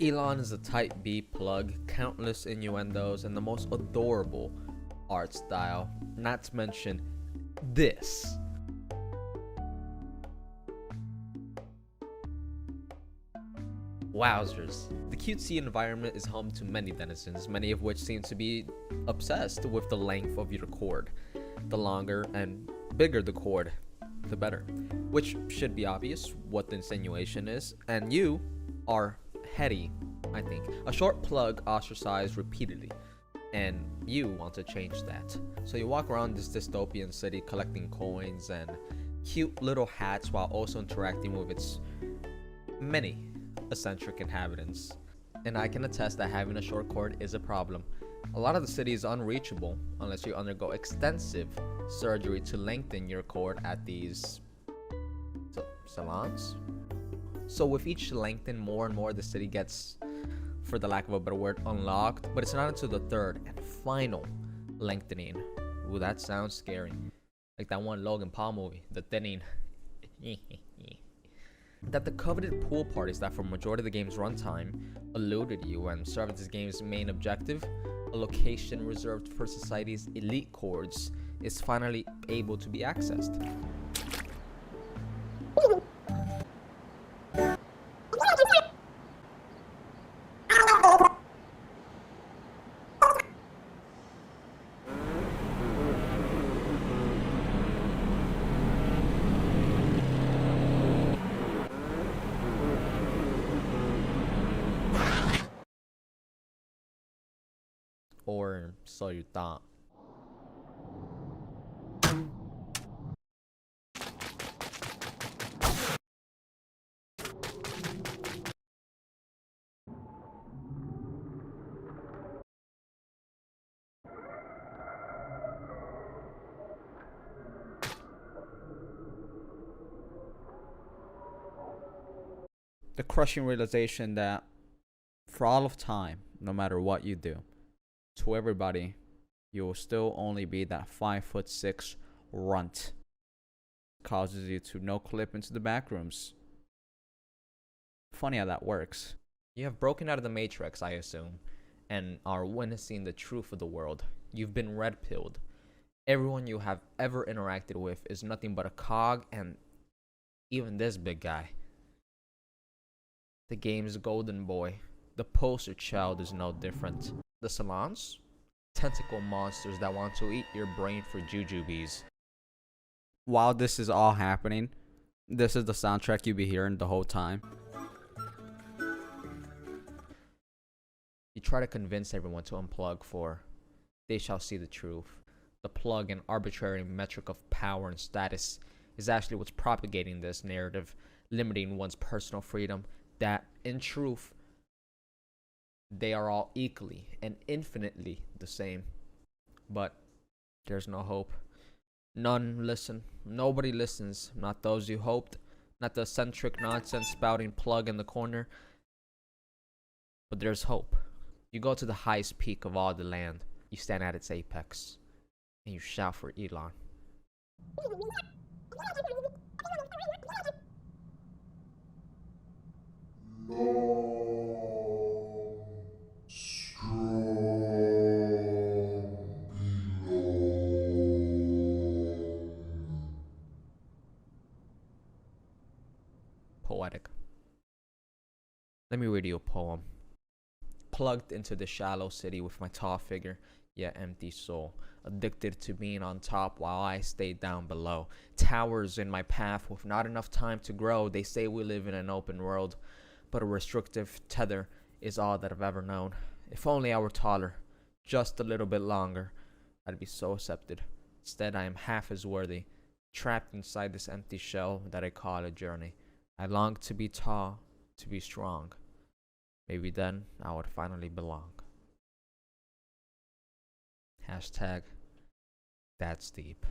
Elon is a type B plug, countless innuendos, and the most adorable art style, not to mention this. Wowzers. The cutesy environment is home to many denizens, many of which seem to be obsessed with the length of your cord. The longer and bigger the cord, the better. Which should be obvious what the insinuation is, and you are heady, I think. A short plug ostracized repeatedly, and you want to change that. So you walk around this dystopian city collecting coins and cute little hats while also interacting with its many eccentric inhabitants. And I can attest that having a short cord is a problem. A lot of the city is unreachable unless you undergo extensive surgery to lengthen your cord at these salons. So with each lengthen, more and more the city gets, for the lack of a better word, unlocked. But it's not until the third and final lengthening. Ooh, that sounds scary. Like that one Logan Paul movie, The Thinning. That the coveted pool parties that for majority of the game's runtime eluded you and served as this game's main objective, a location reserved for society's elite cords, is finally able to be accessed. Or so you thought. The crushing realization that for all of time, no matter what you do, to everybody, you will still only be that 5'6" runt. Causes you to no clip into the back rooms. Funny how that works. You have broken out of the matrix, I assume, and are witnessing the truth of the world. You've been red-pilled. Everyone you have ever interacted with is nothing but a cog, and even this big guy. The game's golden boy. The poster child is no different. The salons? Tentacle monsters that want to eat your brain for jujubes. While this is all happening, this is the soundtrack you'll be hearing the whole time. You try to convince everyone to unplug, for they shall see the truth. The plug and arbitrary metric of power and status is actually what's propagating this narrative, limiting one's personal freedom, that in truth they are all equally and infinitely the same. But there's no hope. None listen. Nobody listens. Not those you hoped. Not the eccentric nonsense spouting plug in the corner. But there's hope. You go to the highest peak of all the land. You stand at its apex. And you shout for Elon. Poetic. Let me read you a poem. Plugged into the shallow city with my tall figure, yet empty soul. Addicted to being on top while I stay down below. Towers in my path with not enough time to grow. They say we live in an open world, but a restrictive tether is all that I've ever known. If only I were taller, just a little bit longer, I'd be so accepted. Instead, I am half as worthy, trapped inside this empty shell that I call a journey. I long to be tall, to be strong. Maybe then I would finally belong. Hashtag, that's deep.